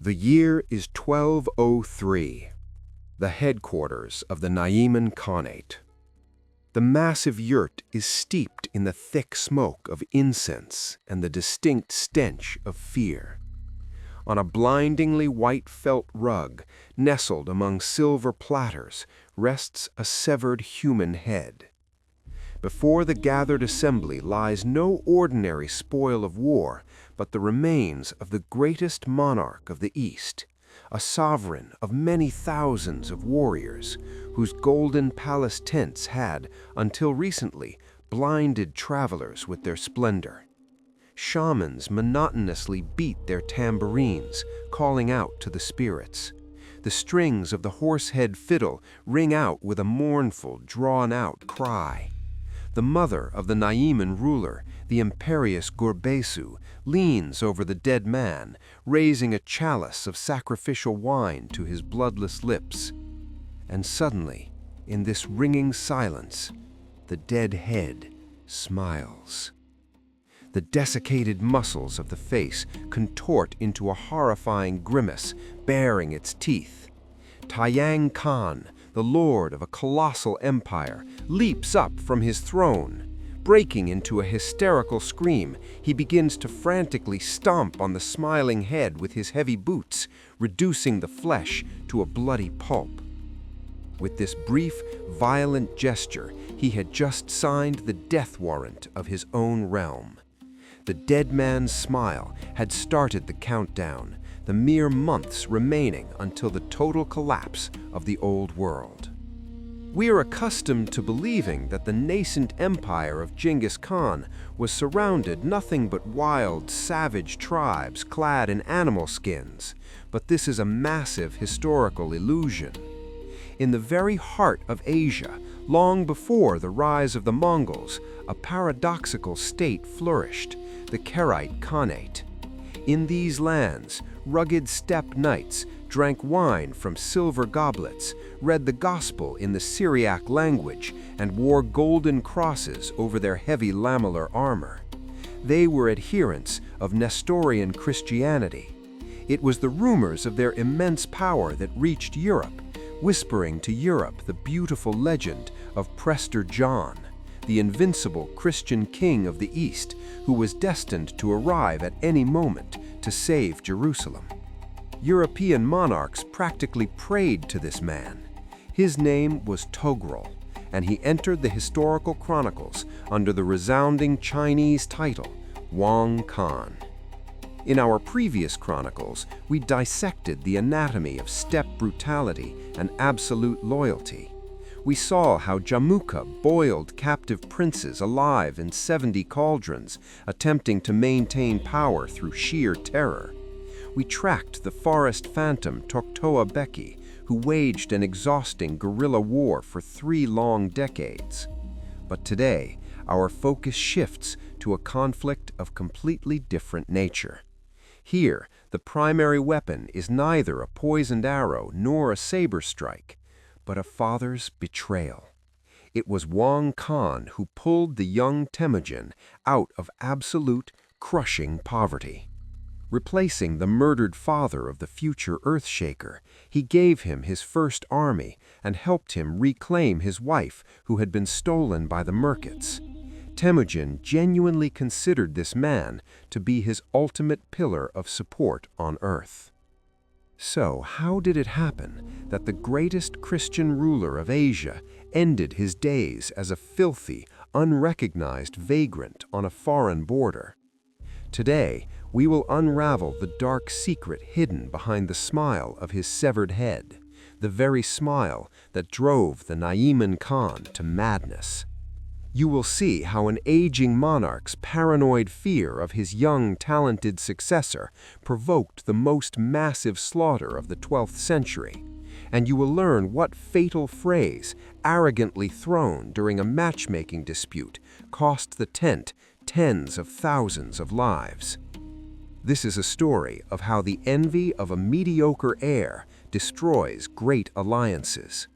The year is 1203, the headquarters of the Naiman Khanate. The massive yurt is steeped in the thick smoke of incense and the distinct stench of fear. On a blindingly white felt rug, nestled among silver platters, rests a severed human head. Before the gathered assembly lies no ordinary spoil of war, but the remains of the greatest monarch of the East, a sovereign of many thousands of warriors, whose golden palace tents had, until recently, blinded travelers with their splendor. Shamans monotonously beat their tambourines, calling out to the spirits. The strings of the horsehead fiddle ring out with a mournful, drawn-out cry. The mother of the Naiman ruler, the imperious Gurbesu, leans over the dead man, raising a chalice of sacrificial wine to his bloodless lips. And suddenly, in this ringing silence, the dead head smiles. The desiccated muscles of the face contort into a horrifying grimace, baring its teeth. Wang Khan, the lord of a colossal empire, leaps up from his throne. Breaking into a hysterical scream, he begins to frantically stomp on the smiling head with his heavy boots, reducing the flesh to a bloody pulp. With this brief, violent gesture, he had just signed the death warrant of his own realm. The dead man's smile had started the countdown, the mere months remaining until the total collapse of the old world. We are accustomed to believing that the nascent empire of Genghis Khan was surrounded nothing but wild, savage tribes clad in animal skins, but this is a massive historical illusion. In the very heart of Asia, long before the rise of the Mongols, a paradoxical state flourished, the Karaite Khanate. In these lands, rugged steppe knights drank wine from silver goblets, read the gospel in the Syriac language, and wore golden crosses over their heavy lamellar armor. They were adherents of Nestorian Christianity. It was the rumors of their immense power that reached Europe, whispering to Europe the beautiful legend of Prester John, the invincible Christian king of the East, who was destined to arrive at any moment to save Jerusalem. European monarchs practically prayed to this man. His name was Toghrul, and he entered the historical chronicles under the resounding Chinese title, Wang Khan. In our previous chronicles, we dissected the anatomy of steppe brutality and absolute loyalty. We saw how Jamukha boiled captive princes alive in 70 cauldrons, attempting to maintain power through sheer terror. We tracked the forest phantom Toktoa Beki, who waged an exhausting guerrilla war for 3 long decades. But today, our focus shifts to a conflict of completely different nature. Here, the primary weapon is neither a poisoned arrow nor a saber strike, but a father's betrayal. It was Wang Khan who pulled the young Temujin out of absolute, crushing poverty. Replacing the murdered father of the future Earthshaker, he gave him his first army and helped him reclaim his wife who had been stolen by the Merkits. Temujin genuinely considered this man to be his ultimate pillar of support on Earth. So, how did it happen that the greatest Christian ruler of Asia ended his days as a filthy, unrecognized vagrant on a foreign border? Today, we will unravel the dark secret hidden behind the smile of his severed head, the very smile that drove the Naiman Khan to madness. You will see how an aging monarch's paranoid fear of his young, talented successor provoked the most massive slaughter of the 12th century, and you will learn what fatal phrase, arrogantly thrown during a matchmaking dispute, cost the tent tens of thousands of lives. This is a story of how the envy of a mediocre heir destroys great alliances.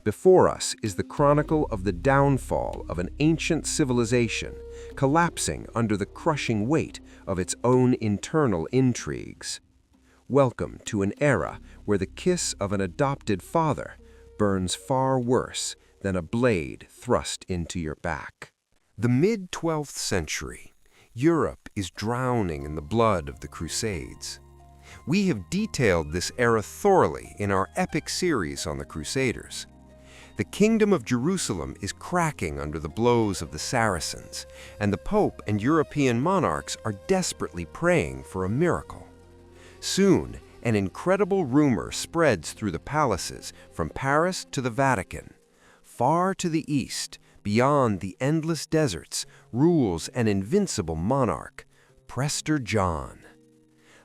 Before us is the chronicle of the downfall of an ancient civilization, collapsing under the crushing weight of its own internal intrigues. Welcome to an era where the kiss of an adopted father burns far worse than a blade thrust into your back. The mid-12th century, Europe is drowning in the blood of the Crusades. We have detailed this era thoroughly in our epic series on the Crusaders. The Kingdom of Jerusalem is cracking under the blows of the Saracens, and the Pope and European monarchs are desperately praying for a miracle. Soon, an incredible rumor spreads through the palaces from Paris to the Vatican. Far to the east, beyond the endless deserts, rules an invincible monarch, Prester John.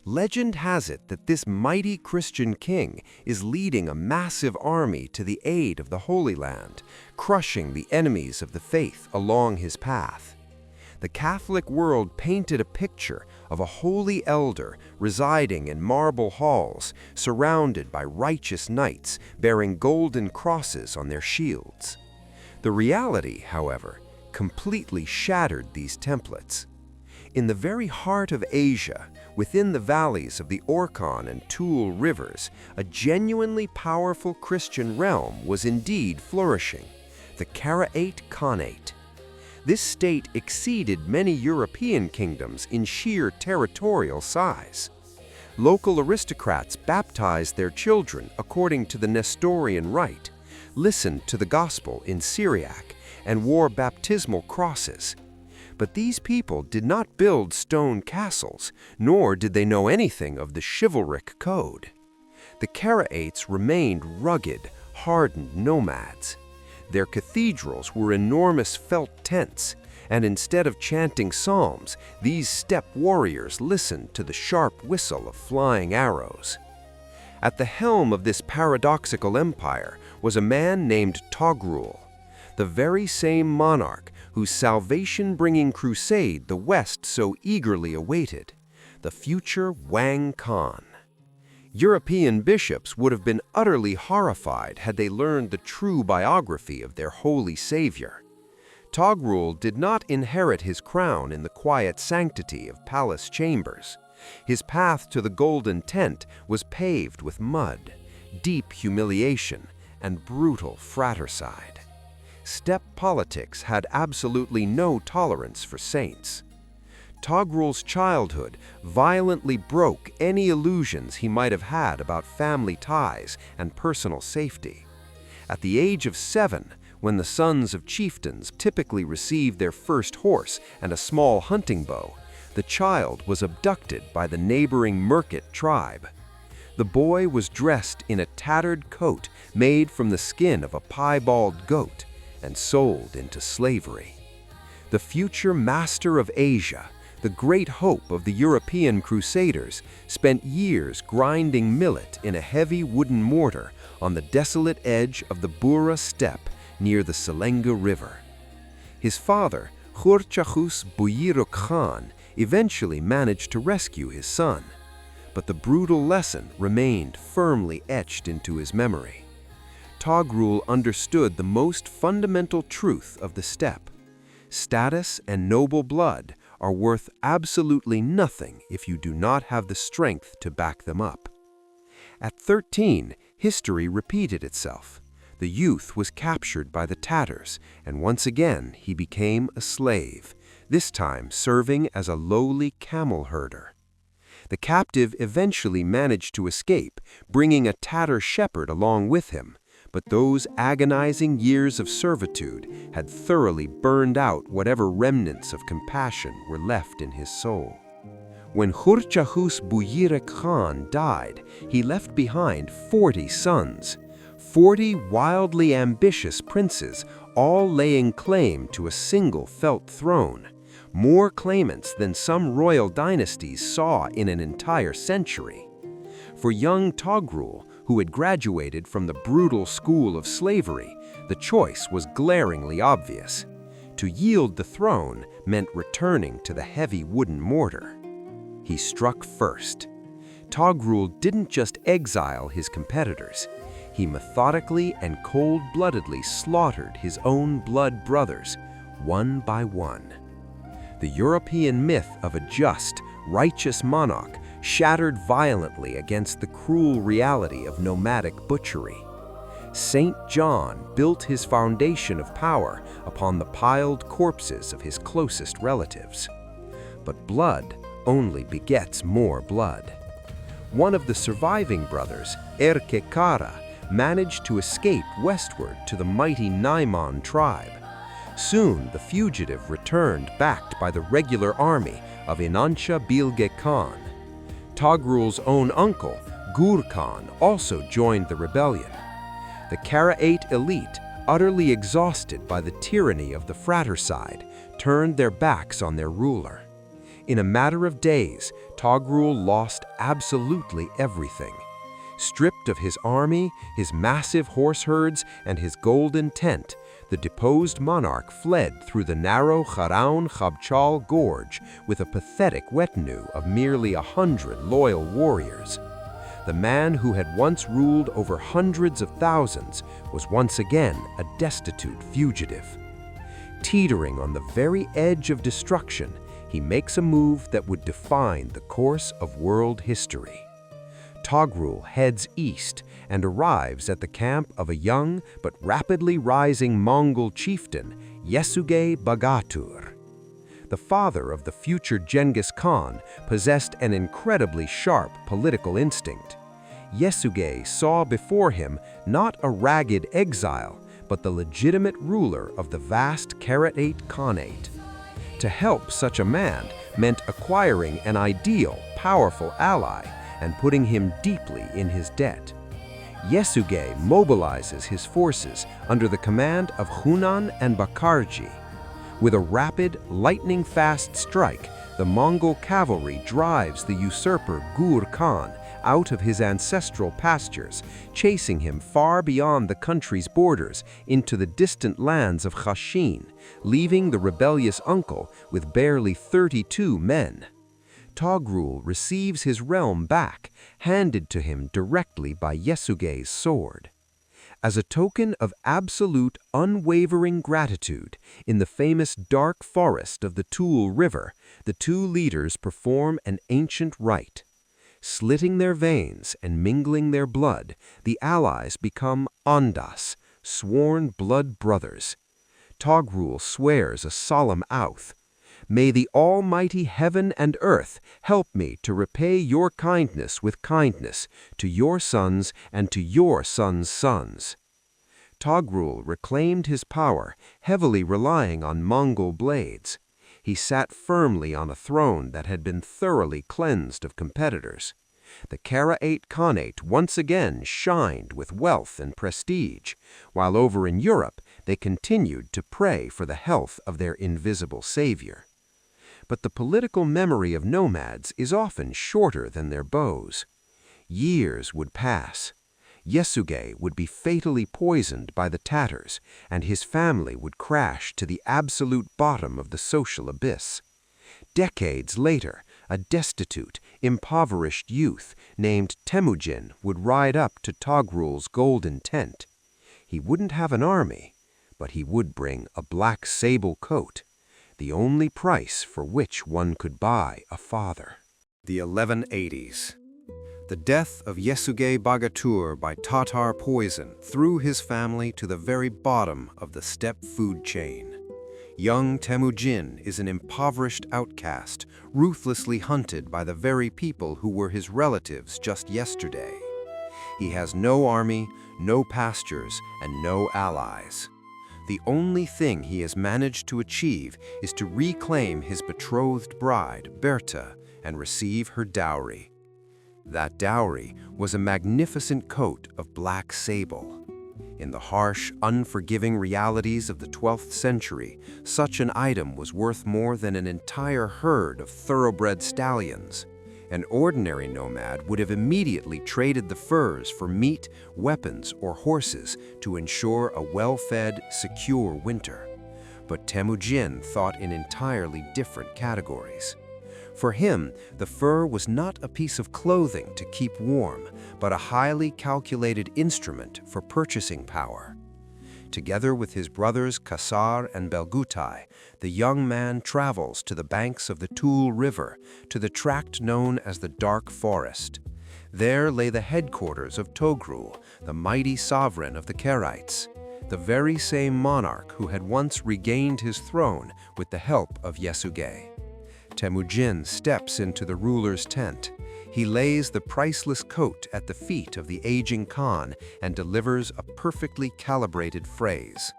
Legend has it that this mighty Christian king is leading a massive army to the aid of the Holy Land, crushing the enemies of the faith along his path. The Catholic world painted a picture of a holy elder residing in marble halls, surrounded by righteous knights bearing golden crosses on their shields. The reality, however, completely shattered these templates. In the very heart of Asia, within the valleys of the Orkhon and Toul rivers, a genuinely powerful Christian realm was indeed flourishing, the Karaite Khanate. This state exceeded many European kingdoms in sheer territorial size. Local aristocrats baptized their children according to the Nestorian rite, listened to the gospel in Syriac, and wore baptismal crosses. But these people did not build stone castles, nor did they know anything of the chivalric code. The Karaites remained rugged, hardened nomads. Their cathedrals were enormous felt tents, and instead of chanting psalms, these steppe warriors listened to the sharp whistle of flying arrows. At the helm of this paradoxical empire was a man named Toghrul, the very same monarch whose salvation-bringing crusade the West so eagerly awaited, the future Wang Khan. European bishops would have been utterly horrified had they learned the true biography of their holy savior. Toghrul did not inherit his crown in the quiet sanctity of palace chambers. His path to the golden tent was paved with mud, deep humiliation, and brutal fratricide. Steppe politics had absolutely no tolerance for saints. Toghrul's childhood violently broke any illusions he might have had about family ties and personal safety. At the age of 7, when the sons of chieftains typically received their first horse and a small hunting bow, the child was abducted by the neighboring Merkit tribe. The boy was dressed in a tattered coat made from the skin of a piebald goat and sold into slavery. The future master of Asia, the great hope of the European crusaders, spent years grinding millet in a heavy wooden mortar on the desolate edge of the Bura steppe near the Senggum River. His father, Khurchahus Buyiruk Khan, eventually managed to rescue his son, but the brutal lesson remained firmly etched into his memory. Toghrul understood the most fundamental truth of the steppe. Status and noble blood are worth absolutely nothing if you do not have the strength to back them up. At 13, history repeated itself. The youth was captured by the Tatars, and once again he became a slave, this time serving as a lowly camel herder. The captive eventually managed to escape, bringing a Tatar shepherd along with him, but those agonizing years of servitude had thoroughly burned out whatever remnants of compassion were left in his soul. When Khurchahus Buyiruk Khan died, he left behind 40 sons, 40 wildly ambitious princes, all laying claim to a single felt throne, more claimants than some royal dynasties saw in an entire century. For young Toghrul, who had graduated from the brutal school of slavery, the choice was glaringly obvious. To yield the throne meant returning to the heavy wooden mortar. He struck first. Toghrul didn't just exile his competitors. He methodically and cold-bloodedly slaughtered his own blood brothers, one by one. The European myth of a just, righteous monarch shattered violently against the cruel reality of nomadic butchery. St. John built his foundation of power upon the piled corpses of his closest relatives. But blood only begets more blood. One of the surviving brothers, Heir, managed to escape westward to the mighty Naiman tribe. Soon the fugitive returned backed by the regular army of Inancha Bilge Khan. Toghrul's own uncle, Gur Khan, also joined the rebellion. The Karaite elite, utterly exhausted by the tyranny of the fratricide, turned their backs on their ruler. In a matter of days, Toghrul lost absolutely everything. Stripped of his army, his massive horse herds, and his golden tent, the deposed monarch fled through the narrow Kharaun Khabchal gorge with a pathetic retinue of merely 100 loyal warriors. The man who had once ruled over hundreds of thousands was once again a destitute fugitive. Teetering on the very edge of destruction, he makes a move that would define the course of world history. Toghrul heads east and arrives at the camp of a young but rapidly rising Mongol chieftain, Yesugey Bagatur. The father of the future Genghis Khan possessed an incredibly sharp political instinct. Yesugey saw before him not a ragged exile, but the legitimate ruler of the vast Karaite Khanate. To help such a man meant acquiring an ideal, powerful ally and putting him deeply in his debt. Yesugey mobilizes his forces under the command of Hunan and Bakarji. With a rapid, lightning-fast strike, the Mongol cavalry drives the usurper Gur Khan out of his ancestral pastures, chasing him far beyond the country's borders into the distant lands of Khashin, leaving the rebellious uncle with barely 32 men. Toghrul receives his realm back, handed to him directly by Yesugey's sword. As a token of absolute, unwavering gratitude, in the famous dark forest of the Toghrul River, the two leaders perform an ancient rite. Slitting their veins and mingling their blood, the allies become Ondas, sworn blood brothers. Toghrul swears a solemn oath. May the almighty heaven and earth help me to repay your kindness with kindness to your sons and to your sons' sons. Toghrul reclaimed his power, heavily relying on Mongol blades. He sat firmly on a throne that had been thoroughly cleansed of competitors. The Karaite Khanate once again shined with wealth and prestige, while over in Europe they continued to pray for the health of their invisible savior. But the political memory of nomads is often shorter than their bows. Years would pass. Yesugey would be fatally poisoned by the Tatars, and his family would crash to the absolute bottom of the social abyss. Decades later, a destitute, impoverished youth named Temujin would ride up to Toghrul's golden tent. He wouldn't have an army, but he would bring a black sable coat, the only price for which one could buy a father. The 1180s. The death of Yesugey Bagatur by Tatar poison threw his family to the very bottom of the steppe food chain. Young Temujin is an impoverished outcast, ruthlessly hunted by the very people who were his relatives just yesterday. He has no army, no pastures, and no allies. The only thing he has managed to achieve is to reclaim his betrothed bride, Berta, and receive her dowry. That dowry was a magnificent coat of black sable. In the harsh, unforgiving realities of the 12th century, such an item was worth more than an entire herd of thoroughbred stallions. An ordinary nomad would have immediately traded the furs for meat, weapons, or horses to ensure a well-fed, secure winter. But Temujin thought in entirely different categories. For him, the fur was not a piece of clothing to keep warm, but a highly calculated instrument for purchasing power. Together with his brothers Kasar and Belgutai, the young man travels to the banks of the Toghrul River, to the tract known as the Dark Forest. There lay the headquarters of Toghrul, the mighty sovereign of the Karaites, the very same monarch who had once regained his throne with the help of Yesugei. Temujin steps into the ruler's tent. He lays the priceless coat at the feet of the aging Khan and delivers a perfectly calibrated phrase.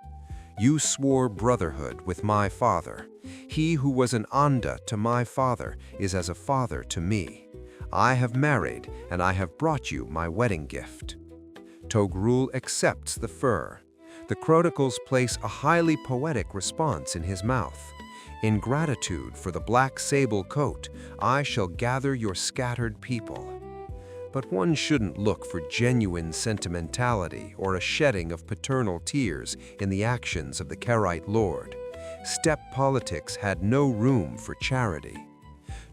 "You swore brotherhood with my father. He who was an Anda to my father is as a father to me. I have married, and I have brought you my wedding gift." Toghrul accepts the fur. The chronicles place a highly poetic response in his mouth. "In gratitude for the black sable coat, I shall gather your scattered people." But one shouldn't look for genuine sentimentality or a shedding of paternal tears in the actions of the Karaite lord. Steppe politics had no room for charity.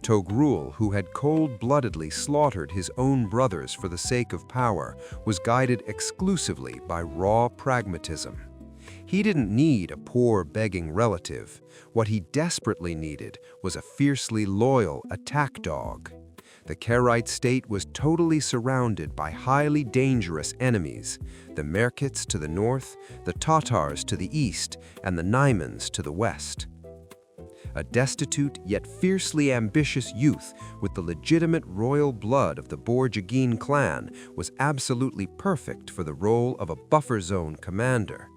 Toghrul, who had cold-bloodedly slaughtered his own brothers for the sake of power, was guided exclusively by raw pragmatism. He didn't need a poor, begging relative. What he desperately needed was a fiercely loyal attack dog. The Karaite state was totally surrounded by highly dangerous enemies, the Merkits to the north, the Tatars to the east, and the Naimans to the west. A destitute yet fiercely ambitious youth with the legitimate royal blood of the Borjigin clan was absolutely perfect for the role of a buffer zone commander.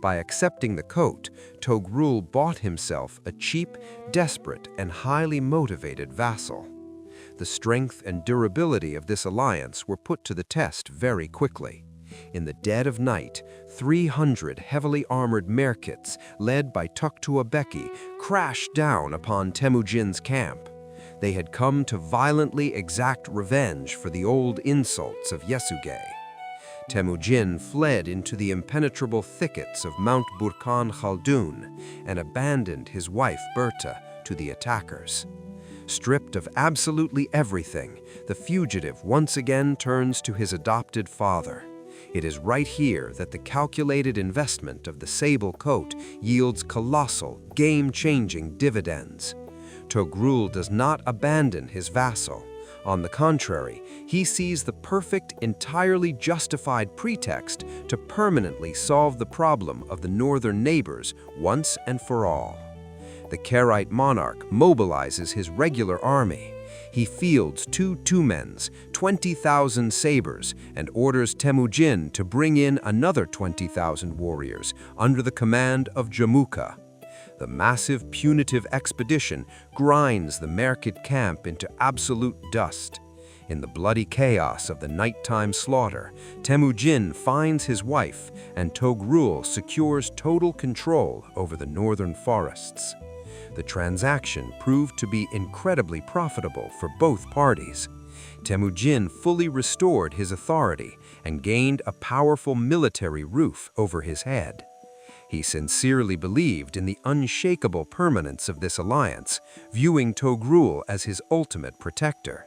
By accepting the coat, Toghrul bought himself a cheap, desperate, and highly motivated vassal. The strength and durability of this alliance were put to the test very quickly. In the dead of night, 300 heavily armored Merkits, led by Tuktua Beki, crashed down upon Temujin's camp. They had come to violently exact revenge for the old insults of Yesugei. Temujin fled into the impenetrable thickets of Mount Burkhan Khaldun and abandoned his wife Berta to the attackers. Stripped of absolutely everything, the fugitive once again turns to his adopted father. It is right here that the calculated investment of the Sable Coat yields colossal, game-changing dividends. Toghrul does not abandon his vassal. On the contrary, he sees the perfect, entirely justified pretext to permanently solve the problem of the northern neighbors once and for all. The Karaite monarch mobilizes his regular army. He fields 2 Tumens, 20,000 sabers, and orders Temujin to bring in another 20,000 warriors under the command of Jamukha. The massive punitive expedition grinds the Merkit camp into absolute dust. In the bloody chaos of the nighttime slaughter, Temujin finds his wife, and Toghrul secures total control over the northern forests. The transaction proved to be incredibly profitable for both parties. Temujin fully restored his authority and gained a powerful military roof over his head. He sincerely believed in the unshakable permanence of this alliance, viewing Toghrul as his ultimate protector.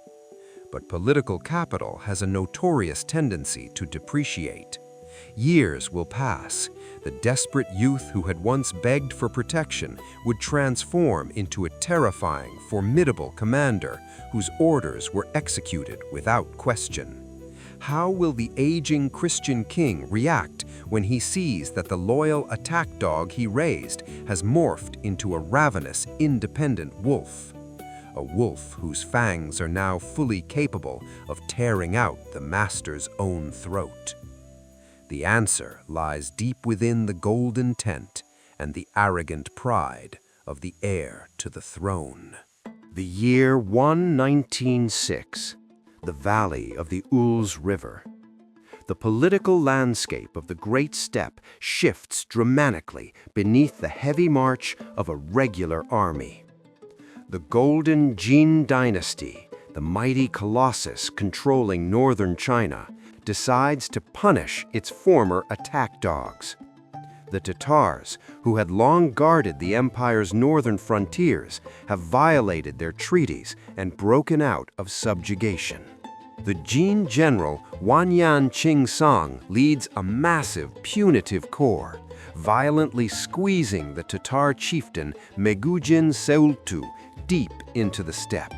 But political capital has a notorious tendency to depreciate. Years will pass. The desperate youth who had once begged for protection would transform into a terrifying, formidable commander whose orders were executed without question. How will the aging Christian king react when he sees that the loyal attack dog he raised has morphed into a ravenous, independent wolf? A wolf whose fangs are now fully capable of tearing out the master's own throat. The answer lies deep within the golden tent and the arrogant pride of the heir to the throne. The year 11906, the valley of the Ulz River. The political landscape of the Great Steppe shifts dramatically beneath the heavy march of a regular army. The Golden Ger dynasty, the mighty colossus controlling northern China, decides to punish its former attack dogs. The Tatars, who had long guarded the empire's northern frontiers, have violated their treaties and broken out of subjugation. The Jin general Wanyan Qingsong leads a massive punitive corps, violently squeezing the Tatar chieftain Megujin Seultu deep into the steppe.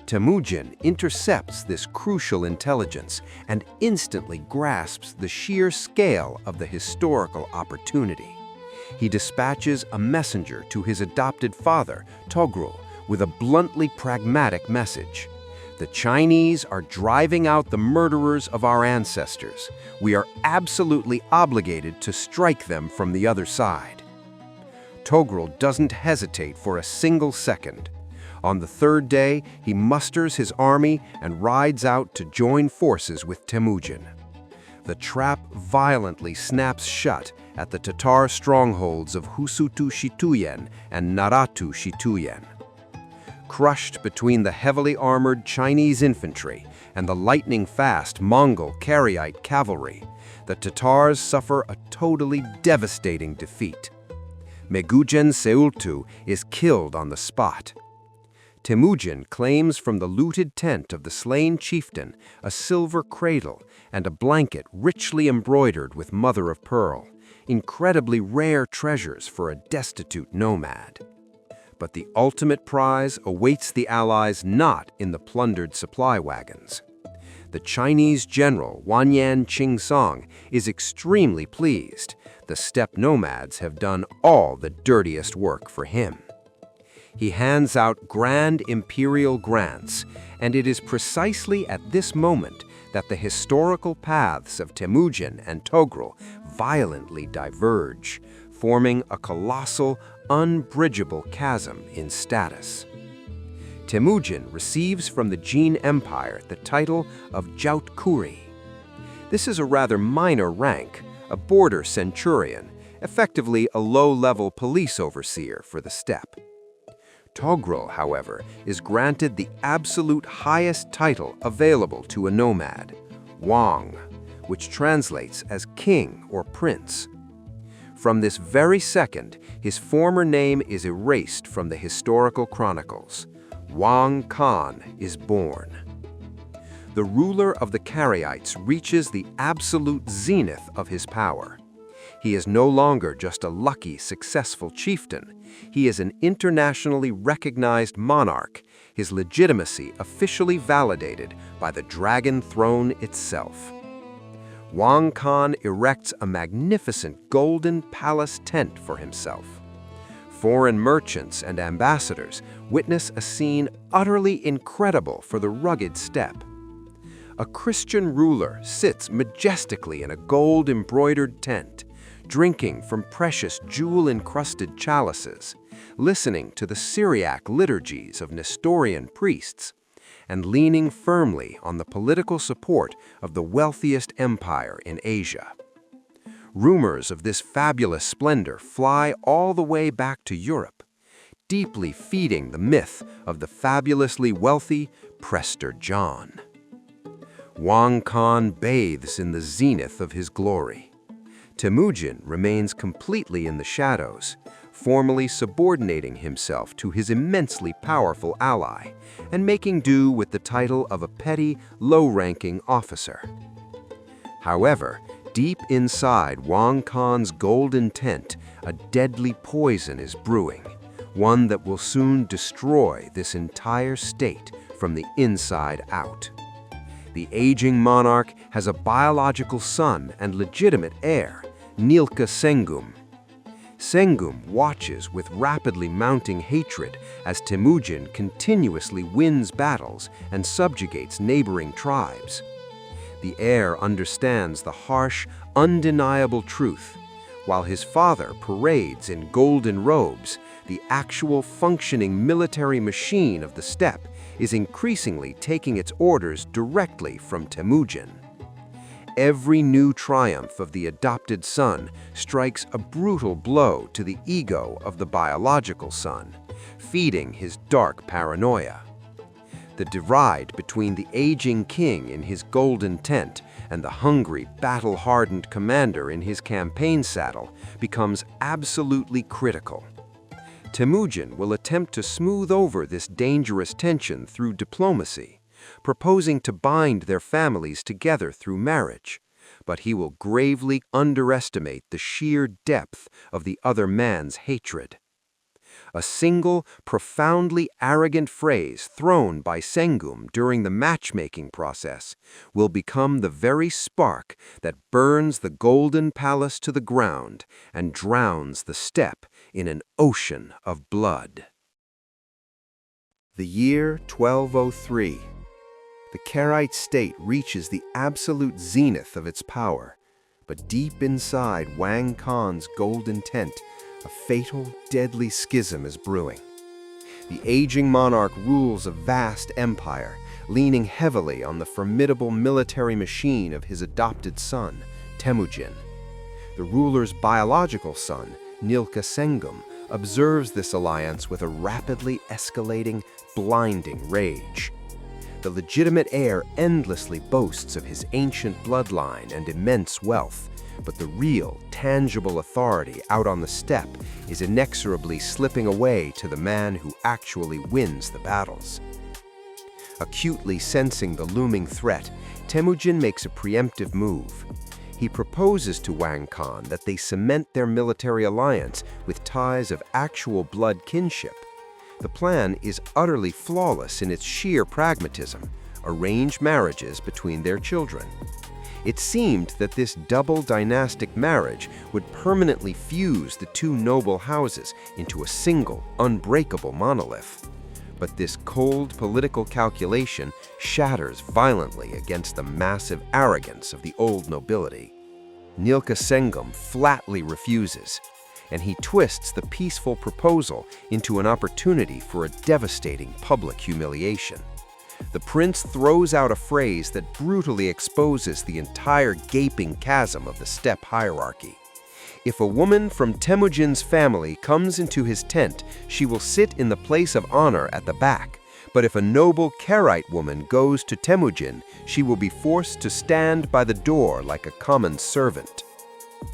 Temujin intercepts this crucial intelligence and instantly grasps the sheer scale of the historical opportunity. He dispatches a messenger to his adopted father, Toghrul, with a bluntly pragmatic message. The Chinese are driving out the murderers of our ancestors. We are absolutely obligated to strike them from the other side. Toghrul doesn't hesitate for a single second. On the third day, he musters his army and rides out to join forces with Temujin. The trap violently snaps shut at the Tatar strongholds of Husutu Shituyen and Naratu Shituyen. Crushed between the heavily armored Chinese infantry and the lightning-fast Mongol Karaite cavalry, the Tatars suffer a totally devastating defeat. Megujin Seultu is killed on the spot. Temujin claims from the looted tent of the slain chieftain a silver cradle and a blanket richly embroidered with mother-of-pearl, incredibly rare treasures for a destitute nomad. But the ultimate prize awaits the Allies not in the plundered supply wagons. The Chinese general Wanyan Qingsong is extremely pleased. The steppe nomads have done all the dirtiest work for him. He hands out grand imperial grants, and it is precisely at this moment that the historical paths of Temujin and Toghrul violently diverge, forming a colossal, unbridgeable chasm in status. Temujin receives from the Jin Empire the title of Jiaotkuri. This is a rather minor rank, a border centurion, effectively a low-level police overseer for the steppe. Toghrul, however, is granted the absolute highest title available to a nomad, Wang, which translates as king or prince. From this very second, his former name is erased from the historical chronicles. Wang Khan is born. The ruler of the Karaites reaches the absolute zenith of his power. He is no longer just a lucky, successful chieftain. He is an internationally recognized monarch, his legitimacy officially validated by the Dragon Throne itself. Wang Khan erects a magnificent golden palace tent for himself. Foreign merchants and ambassadors witness a scene utterly incredible for the rugged steppe. A Christian ruler sits majestically in a gold-embroidered tent, drinking from precious jewel-encrusted chalices, listening to the Syriac liturgies of Nestorian priests, and leaning firmly on the political support of the wealthiest empire in Asia. Rumors of this fabulous splendor fly all the way back to Europe, deeply feeding the myth of the fabulously wealthy Prester John. Wang Khan bathes in the zenith of his glory. Temujin remains completely in the shadows, formally subordinating himself to his immensely powerful ally and making do with the title of a petty, low-ranking officer. However, deep inside Wang Khan's golden tent, a deadly poison is brewing, one that will soon destroy this entire state from the inside out. The aging monarch has a biological son and legitimate heir, Nilka Senggum. Senggum watches with rapidly mounting hatred as Temujin continuously wins battles and subjugates neighboring tribes. The heir understands the harsh, undeniable truth. While his father parades in golden robes, the actual functioning military machine of the steppe is increasingly taking its orders directly from Temujin. Every new triumph of the adopted son strikes a brutal blow to the ego of the biological son, feeding his dark paranoia. The divide between the aging king in his golden tent and the hungry, battle-hardened commander in his campaign saddle becomes absolutely critical. Temujin will attempt to smooth over this dangerous tension through diplomacy, proposing to bind their families together through marriage, but he will gravely underestimate the sheer depth of the other man's hatred. A single, profoundly arrogant phrase thrown by Senggum during the matchmaking process will become the very spark that burns the golden palace to the ground and drowns the steppe in an ocean of blood. The year 1203. The Karaite state reaches the absolute zenith of its power, but deep inside Wang Khan's golden tent, a fatal, deadly schism is brewing. The aging monarch rules a vast empire, leaning heavily on the formidable military machine of his adopted son, Temujin. The ruler's biological son, Nilka Senggum, observes this alliance with a rapidly escalating, blinding rage. The legitimate heir endlessly boasts of his ancient bloodline and immense wealth, but the real, tangible authority out on the steppe is inexorably slipping away to the man who actually wins the battles. Acutely sensing the looming threat, Temujin makes a preemptive move. He proposes to Wang Khan that they cement their military alliance with ties of actual blood kinship. The plan is utterly flawless in its sheer pragmatism: arrange marriages between their children. It seemed that this double dynastic marriage would permanently fuse the two noble houses into a single, unbreakable monolith. But this cold political calculation shatters violently against the massive arrogance of the old nobility. Nilka Senggum flatly refuses, and he twists the peaceful proposal into an opportunity for a devastating public humiliation. The prince throws out a phrase that brutally exposes the entire gaping chasm of the steppe hierarchy. If a woman from Temujin's family comes into his tent, she will sit in the place of honor at the back. But if a noble Karaite woman goes to Temujin, she will be forced to stand by the door like a common servant.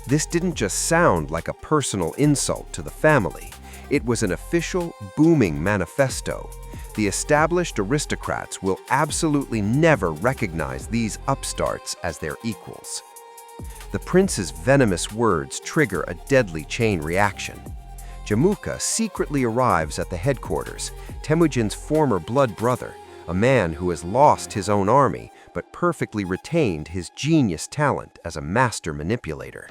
This didn't just sound like a personal insult to the family. It was an official, booming manifesto. The established aristocrats will absolutely never recognize these upstarts as their equals. The prince's venomous words trigger a deadly chain reaction. Jamukha secretly arrives at the headquarters, Temujin's former blood brother, a man who has lost his own army but perfectly retained his genius talent as a master manipulator.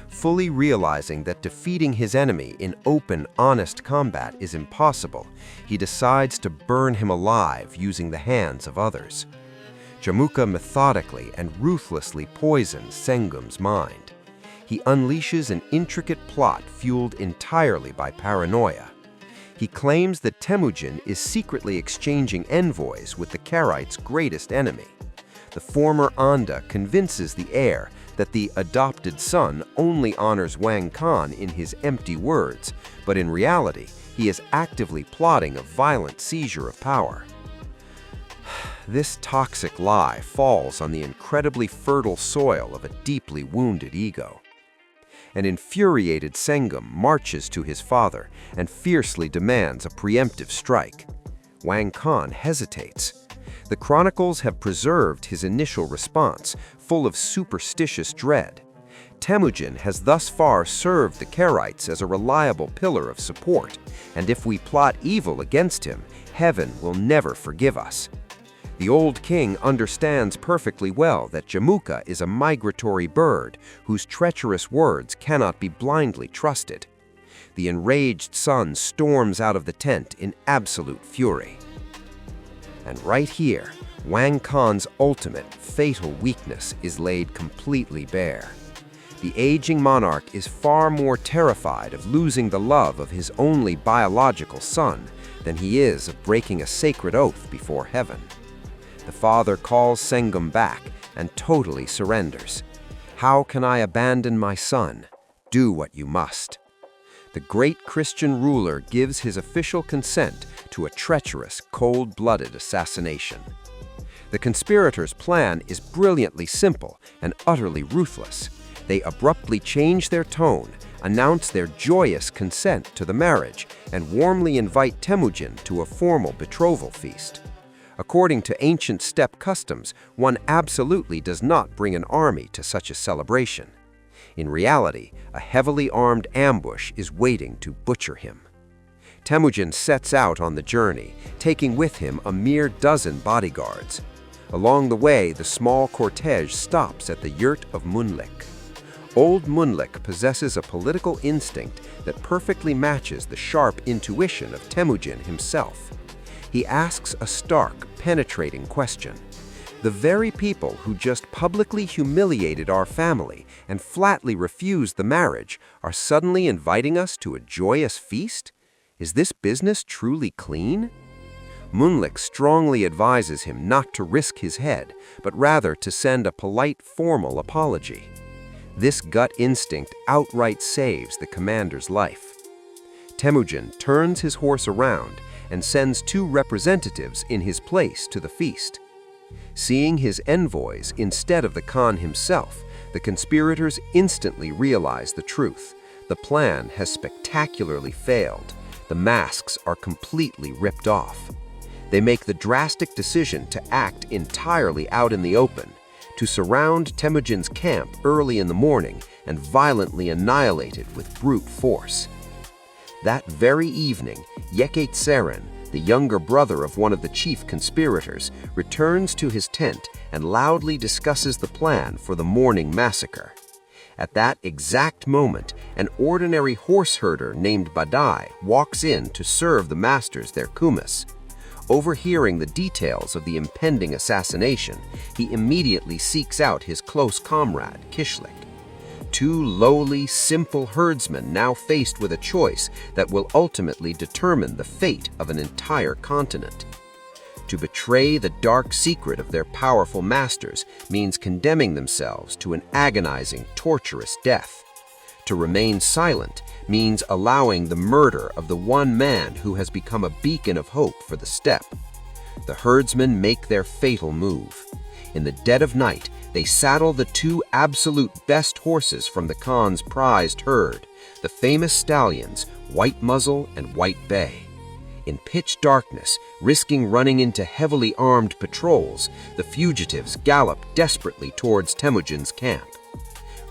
Fully realizing that defeating his enemy in open, honest combat is impossible, he decides to burn him alive using the hands of others. Jamukha methodically and ruthlessly poisons Senggum's mind. He unleashes an intricate plot fueled entirely by paranoia. He claims that Temujin is secretly exchanging envoys with the Karaite's greatest enemy. The former Anda convinces the heir that the adopted son only honors Wang Khan in his empty words, but in reality, he is actively plotting a violent seizure of power. This toxic lie falls on the incredibly fertile soil of a deeply wounded ego. An infuriated Senggum marches to his father and fiercely demands a preemptive strike. Wang Khan hesitates. The chronicles have preserved his initial response, full of superstitious dread. Temujin has thus far served the Karaites as a reliable pillar of support, and if we plot evil against him, heaven will never forgive us. The old king understands perfectly well that Jamukha is a migratory bird whose treacherous words cannot be blindly trusted. The enraged son storms out of the tent in absolute fury. And right here, Wang Khan's ultimate, fatal weakness is laid completely bare. The aging monarch is far more terrified of losing the love of his only biological son than he is of breaking a sacred oath before heaven. The father calls Senggum back and totally surrenders. "How can I abandon my son? Do what you must." The great Christian ruler gives his official consent to a treacherous, cold-blooded assassination. The conspirators' plan is brilliantly simple and utterly ruthless. They abruptly change their tone, announce their joyous consent to the marriage, and warmly invite Temujin to a formal betrothal feast. According to ancient steppe customs, one absolutely does not bring an army to such a celebration. In reality, a heavily armed ambush is waiting to butcher him. Temujin sets out on the journey, taking with him a mere dozen bodyguards. Along the way, the small cortege stops at the yurt of Munlik. Old Munlik possesses a political instinct that perfectly matches the sharp intuition of Temujin himself. He asks a stark, penetrating question. The very people who just publicly humiliated our family and flatly refused the marriage are suddenly inviting us to a joyous feast? Is this business truly clean? Munlik strongly advises him not to risk his head, but rather to send a polite, formal apology. This gut instinct outright saves the commander's life. Temujin turns his horse around and sends 2 representatives in his place to the feast. Seeing his envoys instead of the Khan himself, the conspirators instantly realize the truth. The plan has spectacularly failed. The masks are completely ripped off. They make the drastic decision to act entirely out in the open, to surround Temujin's camp early in the morning and violently annihilate it with brute force. That very evening, Ep.3, the younger brother of one of the chief conspirators, returns to his tent and loudly discusses the plan for the morning massacre. At that exact moment, an ordinary horse herder named Badai walks in to serve the masters their kumis. Overhearing the details of the impending assassination, he immediately seeks out his close comrade, Kishlik. 2 lowly, simple herdsmen now faced with a choice that will ultimately determine the fate of an entire continent. To betray the dark secret of their powerful masters means condemning themselves to an agonizing, torturous death. To remain silent means allowing the murder of the one man who has become a beacon of hope for the steppe. The herdsmen make their fatal move. In the dead of night, they saddle the 2 absolute best horses from the Khan's prized herd, the famous stallions, White Muzzle and White Bay. In pitch darkness, risking running into heavily armed patrols, the fugitives gallop desperately towards Temujin's camp.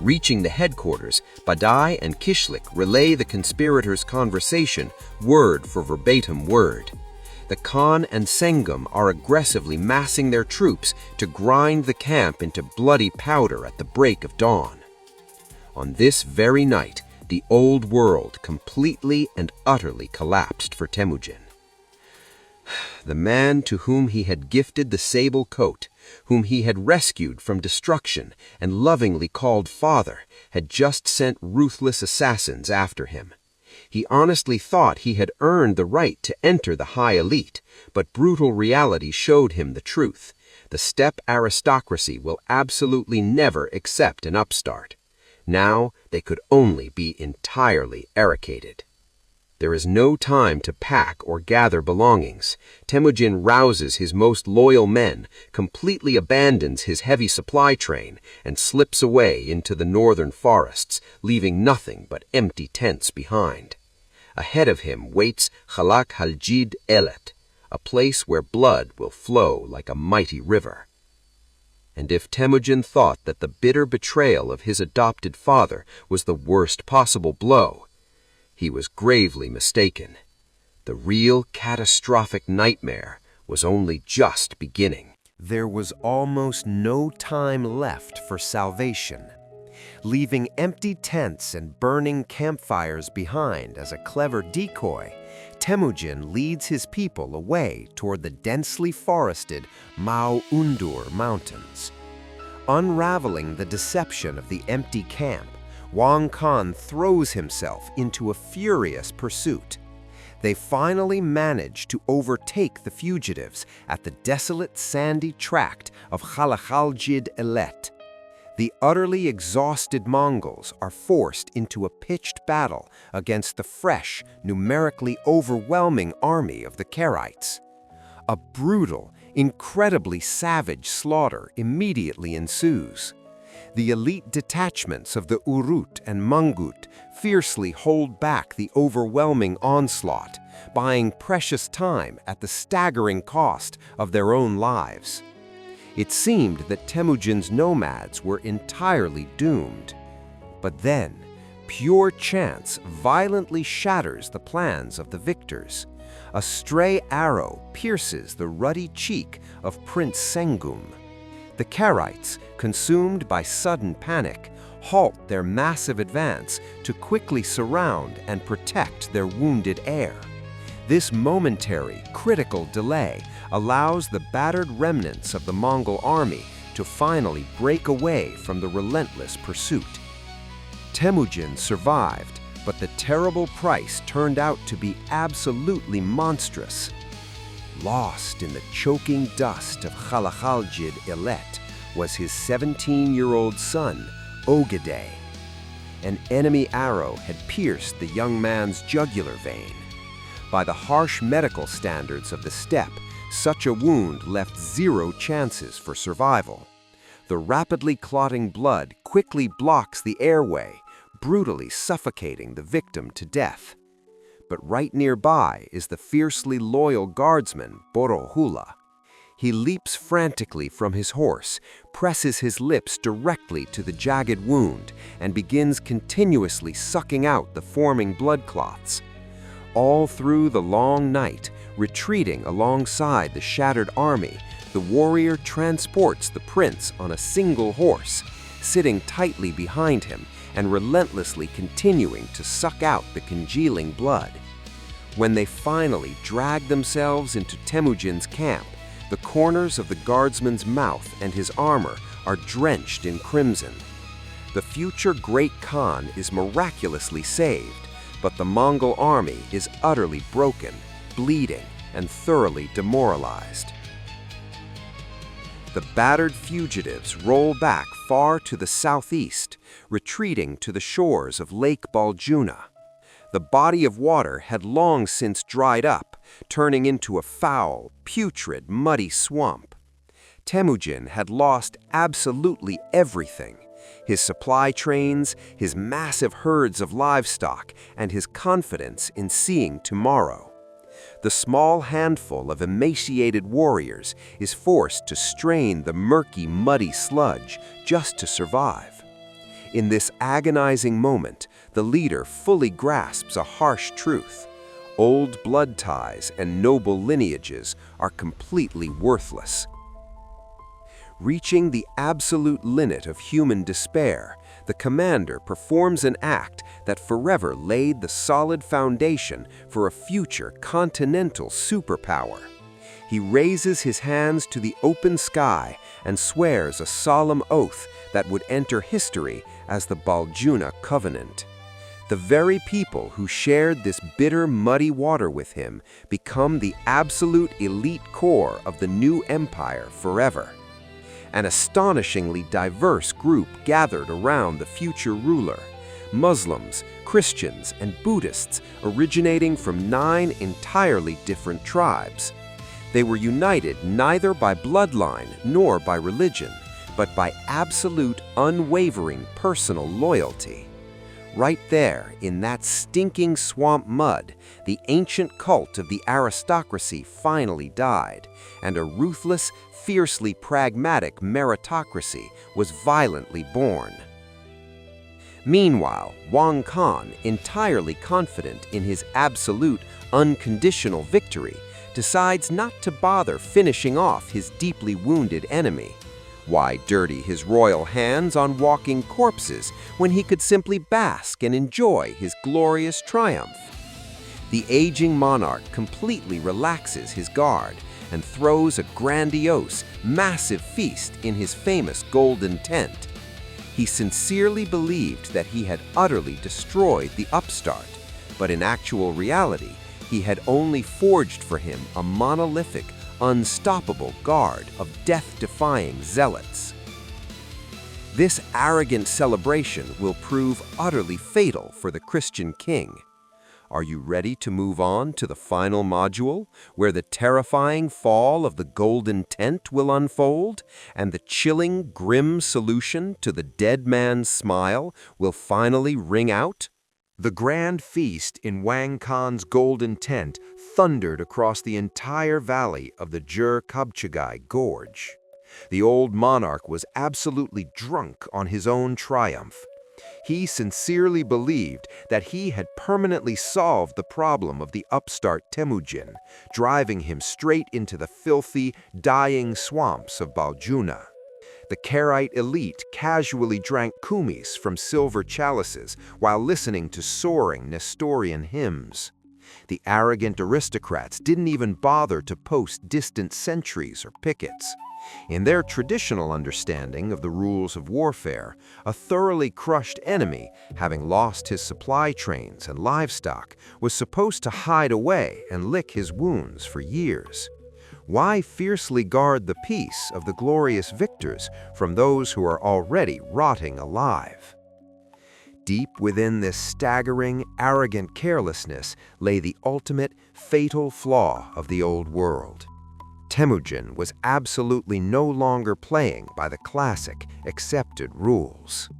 Reaching the headquarters, Badai and Kishlik relay the conspirators' conversation word for verbatim word. The Khan and Senggum are aggressively massing their troops to grind the camp into bloody powder at the break of dawn. On this very night, the old world completely and utterly collapsed for Temujin. The man to whom he had gifted the Sable Coat, whom he had rescued from destruction and lovingly called father, had just sent ruthless assassins after him. He honestly thought he had earned the right to enter the high elite, but brutal reality showed him the truth. The steppe aristocracy will absolutely never accept an upstart. Now they could only be entirely eradicated. There is no time to pack or gather belongings. Temujin rouses his most loyal men, completely abandons his heavy supply train, and slips away into the northern forests, leaving nothing but empty tents behind. Ahead of him waits Khalak Haljid Elet, a place where blood will flow like a mighty river. And if Temujin thought that the bitter betrayal of his adopted father was the worst possible blow, he was gravely mistaken. The real catastrophic nightmare was only just beginning. There was almost no time left for salvation. Leaving empty tents and burning campfires behind as a clever decoy, Temujin leads his people away toward the densely forested Mao Undur Mountains. Unraveling the deception of the empty camp, Wang Khan throws himself into a furious pursuit. They finally manage to overtake the fugitives at the desolate sandy tract of Khalakhaljid Elet. The utterly exhausted Mongols are forced into a pitched battle against the fresh, numerically overwhelming army of the Karites. A brutal, incredibly savage slaughter immediately ensues. The elite detachments of the Urut and Mangut fiercely hold back the overwhelming onslaught, buying precious time at the staggering cost of their own lives. It seemed that Temujin's nomads were entirely doomed. But then, pure chance violently shatters the plans of the victors. A stray arrow pierces the ruddy cheek of Prince Senggum. The Karites, consumed by sudden panic, halt their massive advance to quickly surround and protect their wounded heir. This momentary, critical delay allows the battered remnants of the Mongol army to finally break away from the relentless pursuit. Temujin survived, but the terrible price turned out to be absolutely monstrous. Lost in the choking dust of Khalkhalgid Ilet was his 17-year-old son, Ogedei. An enemy arrow had pierced the young man's jugular vein. By the harsh medical standards of the steppe, such a wound left zero chances for survival. The rapidly clotting blood quickly blocks the airway, brutally suffocating the victim to death. But right nearby is the fiercely loyal guardsman, Borohula. He leaps frantically from his horse, presses his lips directly to the jagged wound, and begins continuously sucking out the forming blood clots. All through the long night, retreating alongside the shattered army, the warrior transports the prince on a single horse, sitting tightly behind him and relentlessly continuing to suck out the congealing blood. When they finally drag themselves into Temujin's camp, the corners of the guardsman's mouth and his armor are drenched in crimson. The future Great Khan is miraculously saved, but the Mongol army is utterly broken, bleeding, and thoroughly demoralized. The battered fugitives roll back far to the southeast, retreating to the shores of Lake Baljuna. The body of water had long since dried up, turning into a foul, putrid, muddy swamp. Temujin had lost absolutely everything: his supply trains, his massive herds of livestock, and his confidence in seeing tomorrow. The small handful of emaciated warriors is forced to strain the murky, muddy sludge just to survive. In this agonizing moment, the leader fully grasps a harsh truth: old blood ties and noble lineages are completely worthless. Reaching the absolute limit of human despair, the commander performs an act that forever laid the solid foundation for a future continental superpower. He raises his hands to the open sky and swears a solemn oath that would enter history as the Baljuna Covenant. The very people who shared this bitter, muddy water with him become the absolute elite core of the new empire forever. An astonishingly diverse group gathered around the future ruler: Muslims, Christians, and Buddhists originating from 9 entirely different tribes. They were united neither by bloodline nor by religion, but by absolute, unwavering personal loyalty. Right there, in that stinking swamp mud, the ancient cult of the aristocracy finally died, and a ruthless, fiercely pragmatic meritocracy was violently born. Meanwhile, Wang Khan, entirely confident in his absolute, unconditional victory, decides not to bother finishing off his deeply wounded enemy. Why dirty his royal hands on walking corpses when he could simply bask and enjoy his glorious triumph? The aging monarch completely relaxes his guard and throws a grandiose, massive feast in his famous golden tent. He sincerely believed that he had utterly destroyed the upstart, but in actual reality, he had only forged for him a monolithic, unstoppable guard of death-defying zealots. This arrogant celebration will prove utterly fatal for the Christian king. Are you ready to move on to the final module, where the terrifying fall of the Golden Tent will unfold, and the chilling, grim solution to the dead man's smile will finally ring out? The grand feast in Wang Khan's Golden Tent thundered across the entire valley of the Ger Gorge. The old monarch was absolutely drunk on his own triumph. He sincerely believed that he had permanently solved the problem of the upstart Temujin, driving him straight into the filthy, dying swamps of Baljuna. The Karaite elite casually drank kumis from silver chalices while listening to soaring Nestorian hymns. The arrogant aristocrats didn't even bother to post distant sentries or pickets. In their traditional understanding of the rules of warfare, a thoroughly crushed enemy, having lost his supply trains and livestock, was supposed to hide away and lick his wounds for years. Why fiercely guard the peace of the glorious victors from those who are already rotting alive? Deep within this staggering, arrogant carelessness lay the ultimate, fatal flaw of the old world. Temujin was absolutely no longer playing by the classic, accepted rules.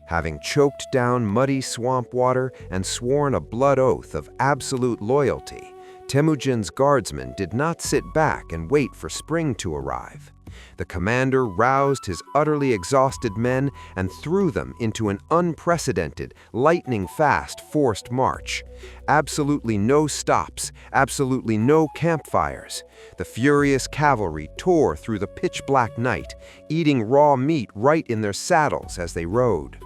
Having choked down muddy swamp water and sworn a blood oath of absolute loyalty, Temujin's guardsmen did not sit back and wait for spring to arrive. The commander roused his utterly exhausted men and threw them into an unprecedented, lightning-fast forced march. Absolutely no stops, absolutely no campfires. The furious cavalry tore through the pitch-black night, eating raw meat right in their saddles as they rode.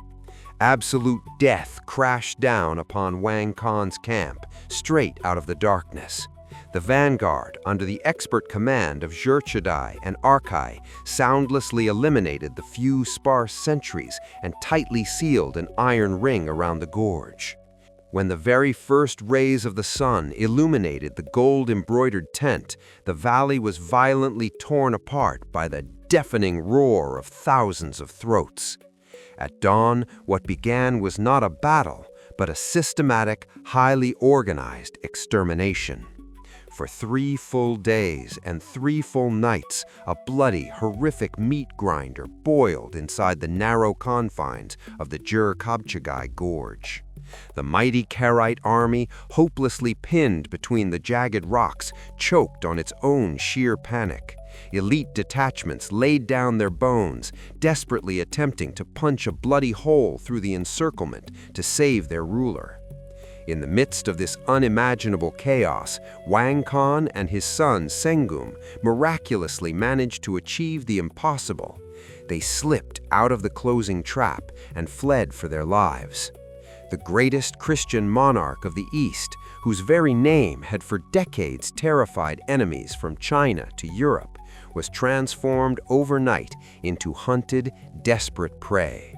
Absolute death crashed down upon Wang Khan's camp, straight out of the darkness. The vanguard, under the expert command of Zhurchadai and Arkai, soundlessly eliminated the few sparse sentries and tightly sealed an iron ring around the gorge. When the very first rays of the sun illuminated the gold-embroidered tent, the valley was violently torn apart by the deafening roar of thousands of throats. At dawn, what began was not a battle, but a systematic, highly organized extermination. For 3 full days and 3 full nights, a bloody, horrific meat grinder boiled inside the narrow confines of the Ger Gorge. The mighty Karaite army, hopelessly pinned between the jagged rocks, choked on its own sheer panic. Elite detachments laid down their bones, desperately attempting to punch a bloody hole through the encirclement to save their ruler. In the midst of this unimaginable chaos, Wang Khan and his son Senggum miraculously managed to achieve the impossible. They slipped out of the closing trap and fled for their lives. The greatest Christian monarch of the East, whose very name had for decades terrified enemies from China to Europe, was transformed overnight into hunted, desperate prey.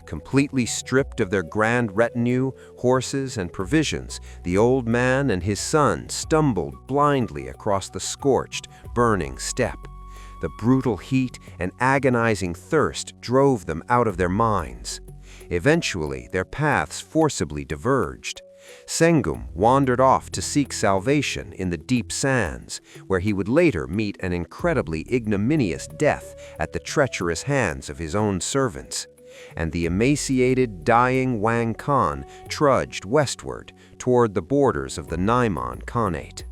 Completely stripped of their grand retinue, horses, and provisions, the old man and his son stumbled blindly across the scorched, burning steppe. The brutal heat and agonizing thirst drove them out of their minds. Eventually, their paths forcibly diverged. Senggum wandered off to seek salvation in the deep sands, where he would later meet an incredibly ignominious death at the treacherous hands of his own servants. And the emaciated, dying Wang Khan trudged westward toward the borders of the Naiman Khanate.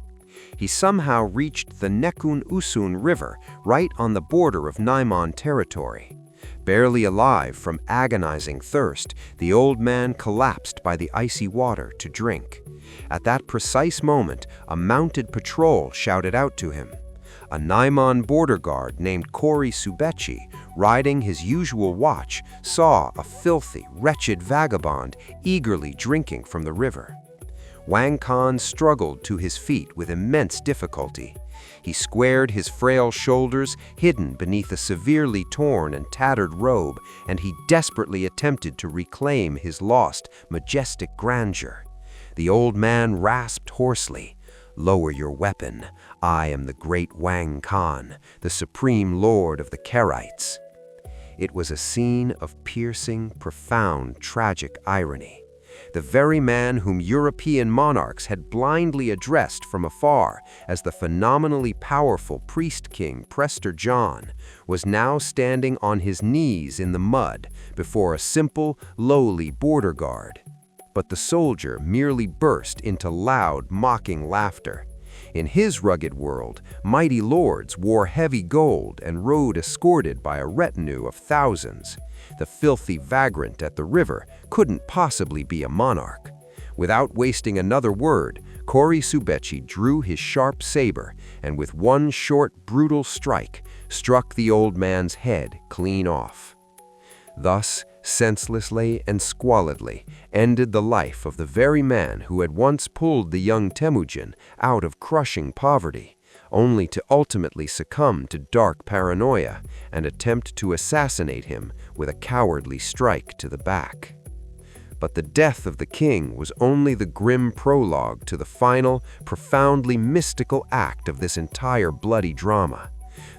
He somehow reached the Nekun Usun River right on the border of Naiman territory. Barely alive from agonizing thirst, the old man collapsed by the icy water to drink. At that precise moment, a mounted patrol shouted out to him. A Naiman border guard named Kori Subechi, riding his usual watch, saw a filthy, wretched vagabond eagerly drinking from the river. Wang Khan struggled to his feet with immense difficulty. He squared his frail shoulders, hidden beneath a severely torn and tattered robe, and he desperately attempted to reclaim his lost, majestic grandeur. The old man rasped hoarsely, "Lower your weapon. I am the great Wang Khan, the supreme lord of the Karaites." It was a scene of piercing, profound, tragic irony. the very man whom European monarchs had blindly addressed from afar as the phenomenally powerful priest-king Prester John, was now standing on his knees in the mud before a simple, lowly border guard. But the soldier merely burst into loud, mocking laughter. In his rugged world, mighty lords wore heavy gold and rode escorted by a retinue of thousands. The filthy vagrant at the river couldn't possibly be a monarch. Without wasting another word, Kori Subechi drew his sharp saber and with one short, brutal strike, struck the old man's head clean off. Thus, senselessly and squalidly, ended the life of the very man who had once pulled the young Temujin out of crushing poverty, only to ultimately succumb to dark paranoia and attempt to assassinate him with a cowardly strike to the back. But the death of the king was only the grim prologue to the final, profoundly mystical act of this entire bloody drama.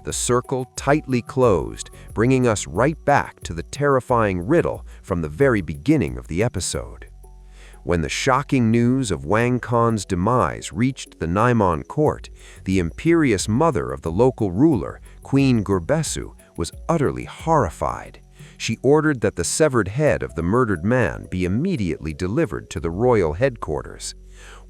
The circle tightly closed, bringing us right back to the terrifying riddle from the very beginning of the episode. When the shocking news of Wang Khan's demise reached the Naimon court, the imperious mother of the local ruler, Queen Gurbesu, was utterly horrified. She ordered that the severed head of the murdered man be immediately delivered to the royal headquarters.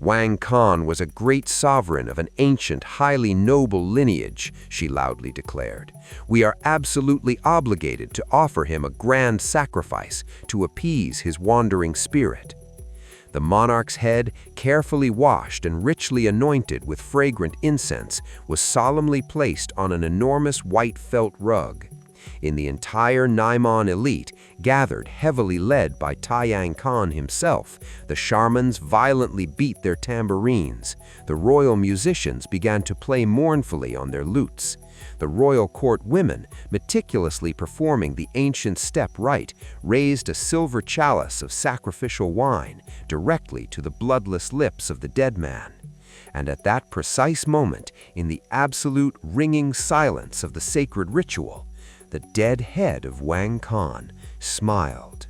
Wang Khan was a great sovereign of an ancient, highly noble lineage, she loudly declared. We are absolutely obligated to offer him a grand sacrifice to appease his wandering spirit. The monarch's head, carefully washed and richly anointed with fragrant incense, was solemnly placed on an enormous white felt rug. In the entire Naimon elite, gathered heavily led by Taiyang Khan himself, the shamans violently beat their tambourines. The royal musicians began to play mournfully on their lutes. The royal court women, meticulously performing the ancient Steppe rite, raised a silver chalice of sacrificial wine directly to the bloodless lips of the dead man. And at that precise moment, in the absolute ringing silence of the sacred ritual, the dead head of Wang Khan smiled.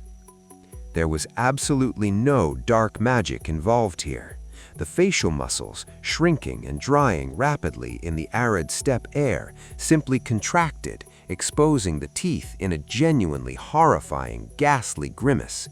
There was absolutely no dark magic involved here. The facial muscles, shrinking and drying rapidly in the arid steppe air, simply contracted, exposing the teeth in a genuinely horrifying, ghastly grimace.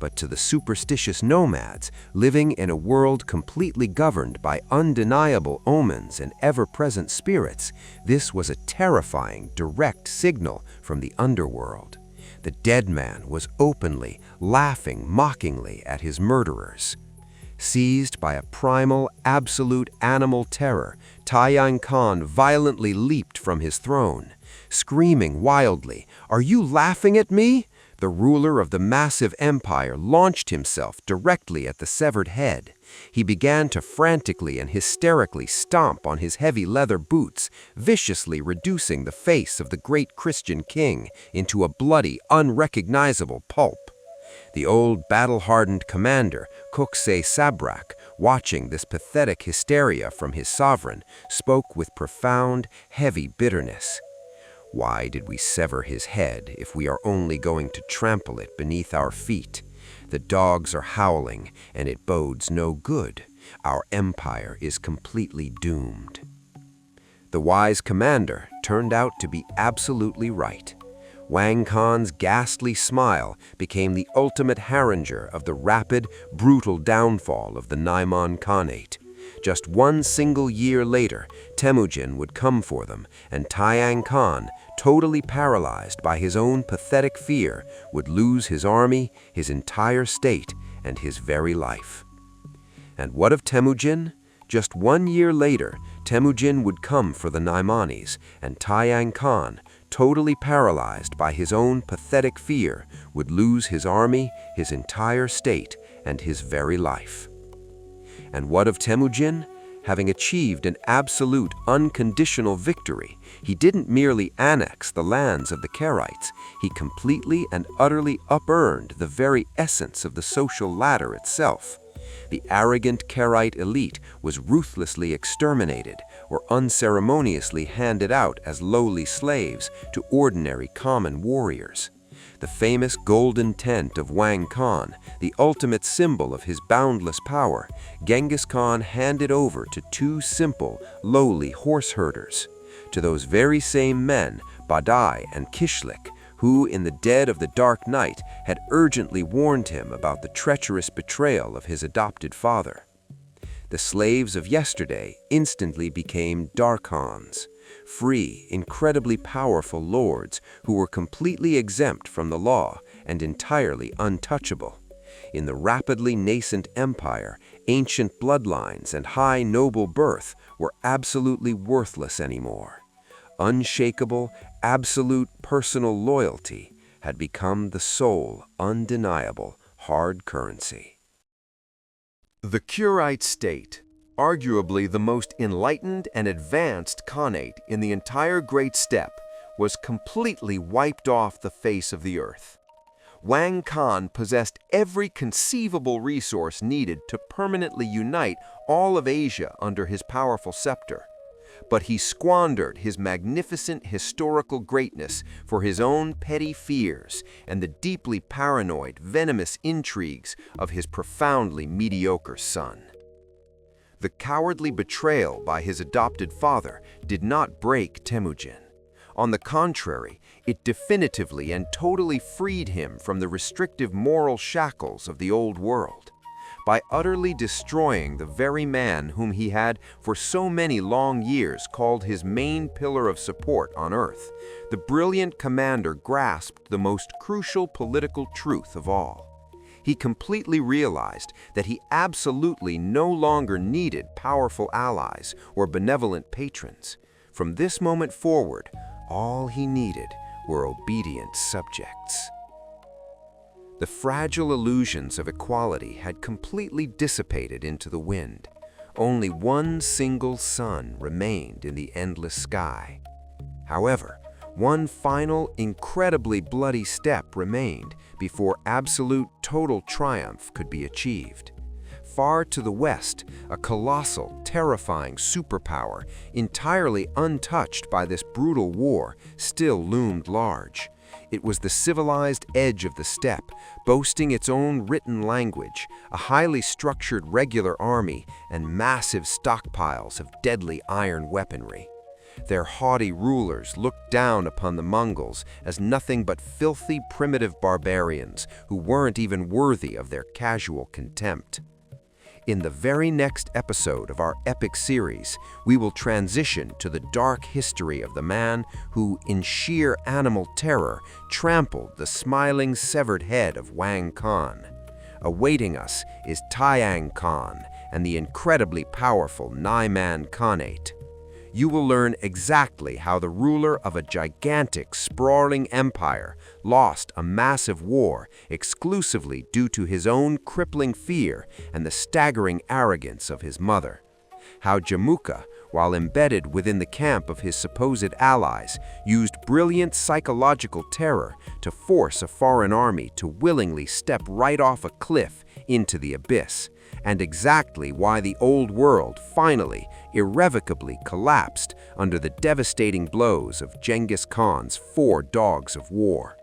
But to the superstitious nomads, living in a world completely governed by undeniable omens and ever-present spirits, this was a terrifying, direct signal from the underworld. The dead man was openly, laughing mockingly at his murderers. Seized by a primal, absolute animal terror, Taiyang Khan violently leaped from his throne. Screaming wildly, "Are you laughing at me?" the ruler of the massive empire launched himself directly at the severed head. He began to frantically and hysterically stomp on his heavy leather boots, viciously reducing the face of the great Christian king into a bloody, unrecognizable pulp. The old battle-hardened commander, Koksay Sabrak, watching this pathetic hysteria from his sovereign, spoke with profound, heavy bitterness. Why did we sever his head if we are only going to trample it beneath our feet? The dogs are howling, and it bodes no good. Our empire is completely doomed. The wise commander turned out to be absolutely right. Wang Khan's ghastly smile became the ultimate harbinger of the rapid, brutal downfall of the Naimon Khanate. Just one single year later, Temujin would come for them, and Taiyang Khan, totally paralyzed by his own pathetic fear, would lose his army, his entire state, and his very life. And what of Temujin? Just 1 year later, Temujin would come for the Naimanis, and Taiyang Khan, totally paralyzed by his own pathetic fear, would lose his army, his entire state, and his very life. And what of Temujin? Having achieved an absolute, unconditional victory, he didn't merely annex the lands of the Karaites, he completely and utterly up-earned the very essence of the social ladder itself. The arrogant Karaite elite was ruthlessly exterminated or unceremoniously handed out as lowly slaves to ordinary common warriors. The famous golden tent of Wang Khan, the ultimate symbol of his boundless power, Genghis Khan handed over to two simple, lowly horse herders. To those very same men, Badai and Kishlik, who in the dead of the dark night had urgently warned him about the treacherous betrayal of his adopted father. The slaves of yesterday instantly became Darkhans, free, incredibly powerful lords who were completely exempt from the law and entirely untouchable. In the rapidly nascent empire, ancient bloodlines and high noble birth were absolutely worthless anymore. Unshakable, absolute personal loyalty had become the sole, undeniable, hard currency. The Kurite state, arguably the most enlightened and advanced Khanate in the entire Great Steppe, was completely wiped off the face of the earth. Wang Khan possessed every conceivable resource needed to permanently unite all of Asia under his powerful scepter. But he squandered his magnificent historical greatness for his own petty fears and the deeply paranoid, venomous intrigues of his profoundly mediocre son. The cowardly betrayal by his adopted father did not break Temujin. On the contrary, it definitively and totally freed him from the restrictive moral shackles of the old world. By utterly destroying the very man whom he had for so many long years called his main pillar of support on earth, the brilliant commander grasped the most crucial political truth of all. He completely realized that he absolutely no longer needed powerful allies or benevolent patrons. From this moment forward, all he needed were obedient subjects. The fragile illusions of equality had completely dissipated into the wind. Only one single sun remained in the endless sky. However, one final, incredibly bloody step remained before absolute total triumph could be achieved. Far to the west, a colossal, terrifying superpower, entirely untouched by this brutal war, still loomed large. It was the civilized edge of the steppe, boasting its own written language, a highly structured regular army, and massive stockpiles of deadly iron weaponry. Their haughty rulers looked down upon the Mongols as nothing but filthy, primitive barbarians who weren't even worthy of their casual contempt. In the very next episode of our epic series, we will transition to the dark history of the man who, in sheer animal terror, trampled the smiling severed head of Wang Khan. Awaiting us is Taiyang Khan and the incredibly powerful Naiman Khanate. You will learn exactly how the ruler of a gigantic, sprawling empire lost a massive war exclusively due to his own crippling fear and the staggering arrogance of his mother. How Jamukha, while embedded within the camp of his supposed allies, used brilliant psychological terror to force a foreign army to willingly step right off a cliff into the abyss, and exactly why the old world finally, irrevocably collapsed under the devastating blows of Genghis Khan's 4 dogs of war.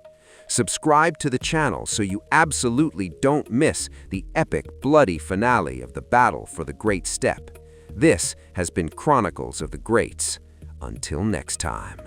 Subscribe to the channel so you absolutely don't miss the epic, bloody finale of the battle for the Great Steppe. This has been Chronicles of the Greats. Until next time.